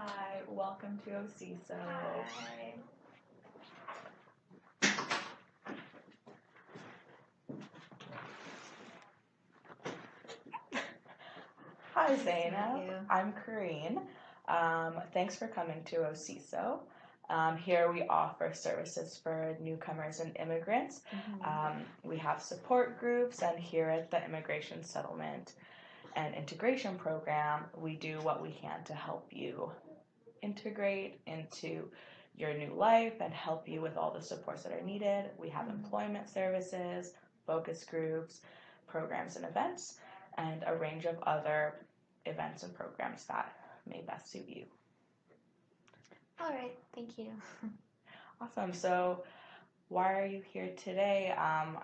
Hi, welcome to OCSO. Hi. Hi, Nice to meet Zainab. you. I'm Corrine. Thanks for coming to OCSO. Here we offer services for newcomers and immigrants. We have support groups, and here at the Immigration Settlement and Integration Program, we do what we can to help you integrate into your new life and help you with all the supports that are needed. We have employment services, focus groups, programs and events, and a range of other events and programs that may best suit you. All right, thank you. Awesome. So why are you here today?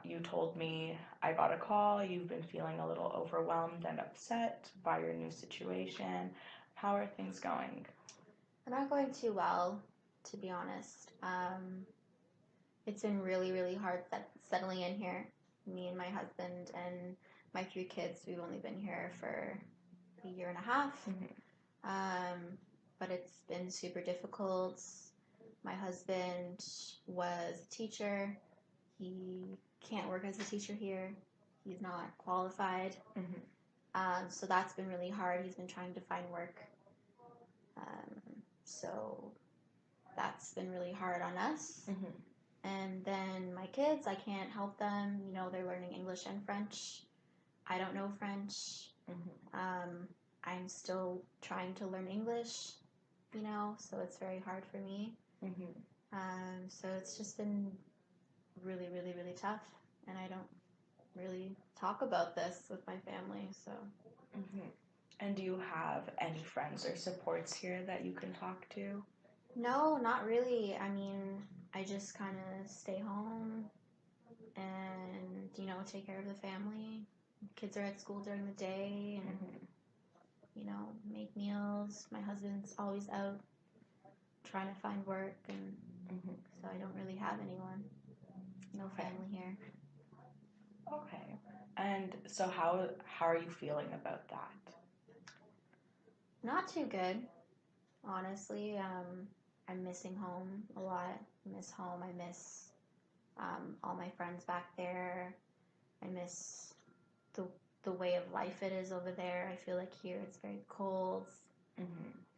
You told me I got a call. You've been feeling a little overwhelmed and upset by your new situation. How are things going? They're not going too well, to be honest. It's been really hard settling in here. Me and my husband and my 3 kids, we've only been here for a year and a half. But it's been super difficult. My husband was a teacher. He can't work as a teacher here. He's not qualified. So that's been really hard. He's been trying to find work. So that's been really hard on us. And then my kids, I can't help them. You know, they're learning English and French. I don't know French. I'm still trying to learn English, you know, so it's very hard for me. So it's just been really tough. And I don't really talk about this with my family, so. And do you have any friends or supports here that you can talk to? No, not really. I mean, I just kind of stay home and, you know, take care of the family. Kids are at school during the day and, you know, make meals. My husband's always out trying to find work, and so I don't really have anyone. No family here. Okay. And so how are you feeling about that? Not too good, honestly. I'm missing home a lot. I miss home. I miss all my friends back there. I miss the way of life it is over there. I feel like here it's very cold. I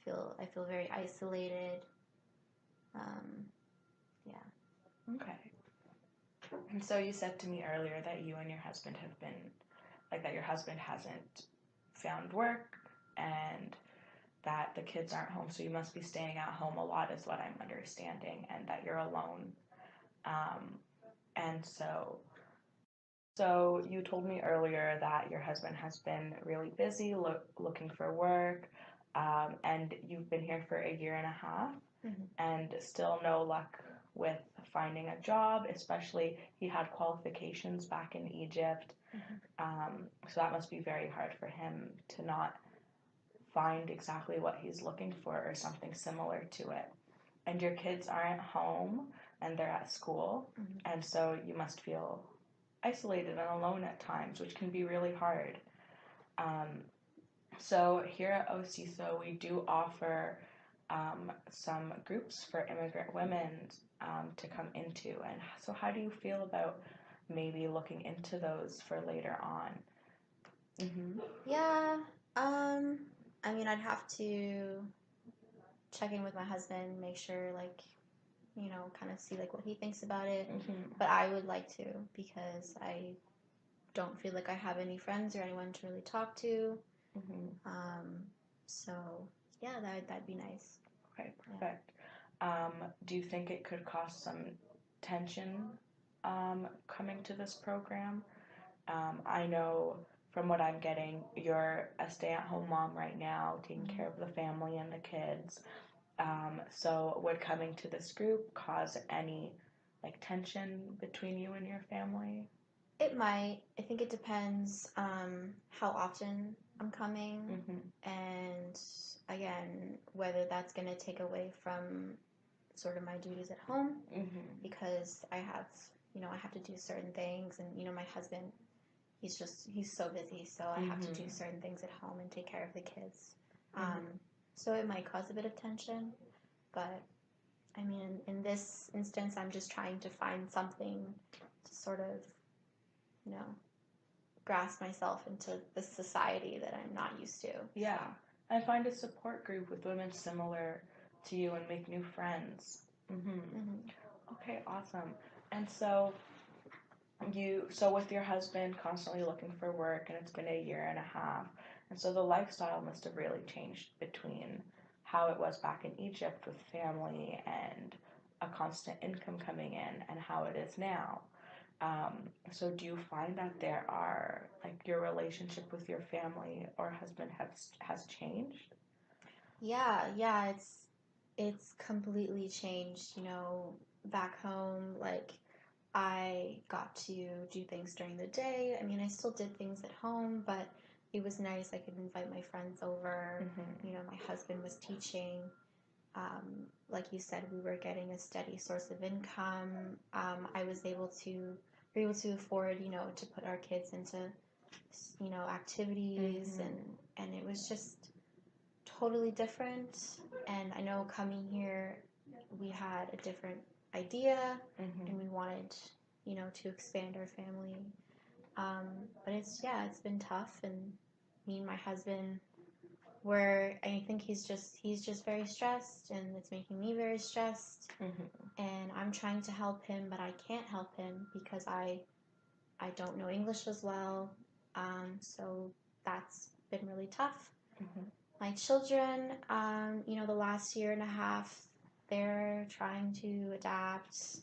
feel very isolated. Yeah. Okay. And so you said to me earlier that you and your husband have been, like, that your husband hasn't found work and that the kids aren't home, so you must be staying at home a lot is what I'm understanding, and that you're alone. And so you told me earlier that your husband has been really busy looking for work, and you've been here for a year and a half, and still no luck with finding a job, especially he had qualifications back in Egypt. So that must be very hard for him to not find exactly what he's looking for or something similar to it. And your kids aren't home and they're at school, and so you must feel isolated and alone at times, which can be really hard. So here at OCSO, we do offer some groups for immigrant women to come into. And so how do you feel about maybe looking into those for later on? Yeah, I mean, I'd have to check in with my husband, make sure, like, you know, kind of see, like, what he thinks about it. But I would like to, because I don't feel like I have any friends or anyone to really talk to. So, yeah, that'd be nice. Okay, perfect. Do you think it could cause some tension coming to this program? I know from what I'm getting, you're a stay-at-home mom right now, taking care of the family and the kids. So would coming to this group cause any like tension between you and your family? It might. I think it depends how often I'm coming, and again, whether that's going to take away from sort of my duties at home, because I have to do certain things, and, you know, my husband, he's so busy, so I have to do certain things at home and take care of the kids. so it might cause a bit of tension. But I mean, in this instance, I'm just trying to find something to sort of, you know, grasp myself into the society that I'm not used to. Yeah, and find a support group with women similar to you and make new friends. Okay, awesome. And so with your husband constantly looking for work, and it's been a year and a half, and so the lifestyle must have really changed between how it was back in Egypt with family and a constant income coming in and how it is now. So do you find that there are, like, your relationship with your family or husband has changed? Yeah, it's completely changed. You know, back home, like I got to do things during the day. I mean, I still did things at home, but it was nice. I could invite my friends over. You know, my husband was teaching. Like you said, we were getting a steady source of income. I was able to we were able to afford, you know, to put our kids into, you know, activities, and it was just totally different. And I know coming here, we had a different idea, and we wanted, you know, to expand our family. But it's been tough, and me and my husband, where I think he's just very stressed, and it's making me very stressed. And I'm trying to help him, but I can't help him because I don't know English as well. So that's been really tough. My children, you know, the last year and a half, they're trying to adapt,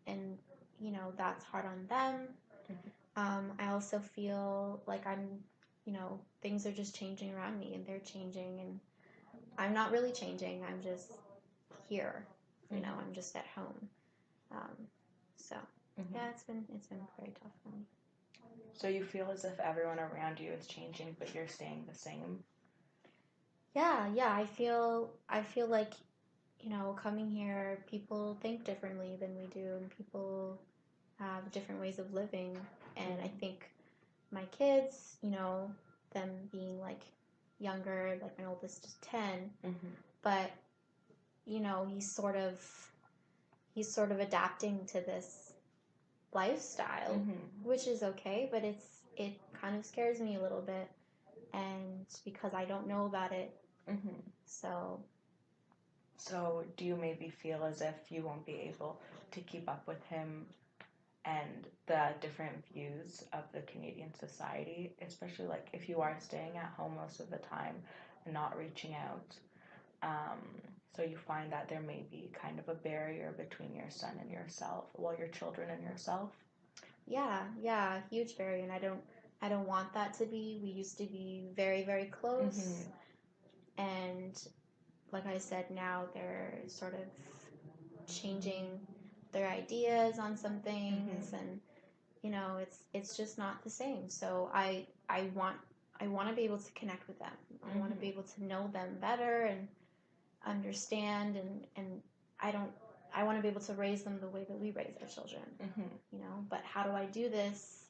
and you know that's hard on them. I also feel like you know, things are just changing around me, and they're changing, and I'm not really changing. I'm just here, you know. I'm just at home. So yeah, it's been very tough for me. So you feel as if everyone around you is changing, but you're staying the same? Yeah. I feel like, you know, coming here, people think differently than we do, and people have different ways of living. And I think my kids, you know, them being like younger, like my oldest is 10, but you know, he's sort of adapting to this lifestyle, which is okay, but it kind of scares me a little bit, and because I don't know about it. So do you maybe feel as if you won't be able to keep up with him and the different views of the Canadian society, especially like if you are staying at home most of the time and not reaching out? So you find that there may be kind of a barrier between your son and yourself, well, your children and yourself? Yeah, huge barrier, and I don't want that to be. We used to be very, very close, and like I said, now they're sort of changing their ideas on some things, and you know, it's just not the same. So I want to be able to connect with them. I want to be able to know them better and understand, and I want to be able to raise them the way that we raise our children. You know, but how do I do this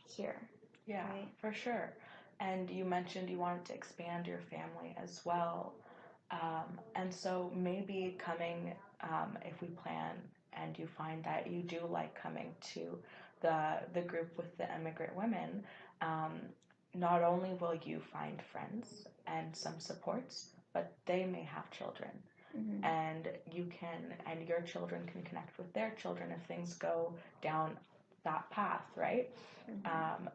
here? Yeah, right? For sure. And you mentioned you wanted to expand your family as well. And so maybe coming, if we plan and you find that you do like coming to the group with the immigrant women, not only will you find friends and some supports, but they may have children. And and your children can connect with their children if things go down that path, right?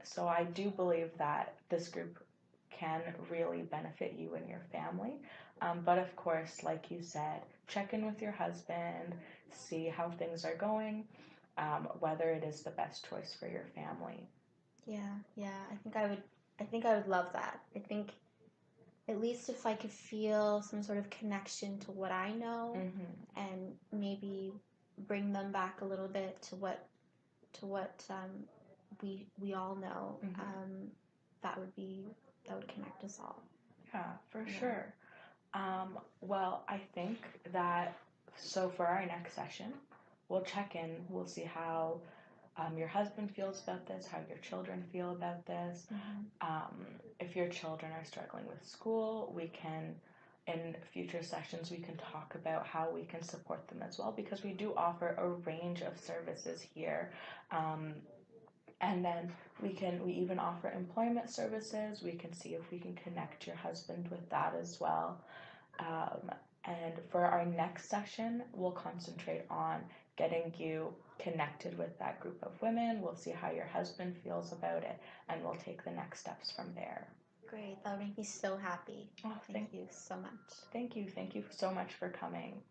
So I do believe that this group can really benefit you and your family. But of course, like you said, check in with your husband, see how things are going, whether it is the best choice for your family. Yeah. I think I would love that. I think at least if I could feel some sort of connection to what I know, and maybe bring them back a little bit to what we all know, that would connect us all. Yeah, for sure. Well, I think that so for our next session, we'll check in, we'll see how your husband feels about this, how your children feel about this. If your children are struggling with school, we can, in future sessions, we can talk about how we can support them as well, because we do offer a range of services here. And then we even offer employment services. We can see if we can connect your husband with that as well. And for our next session, we'll concentrate on getting you connected with that group of women. We'll see how your husband feels about it, and we'll take the next steps from there. Great. That would make me so happy. Oh, thank you so much. Thank you. Thank you so much for coming.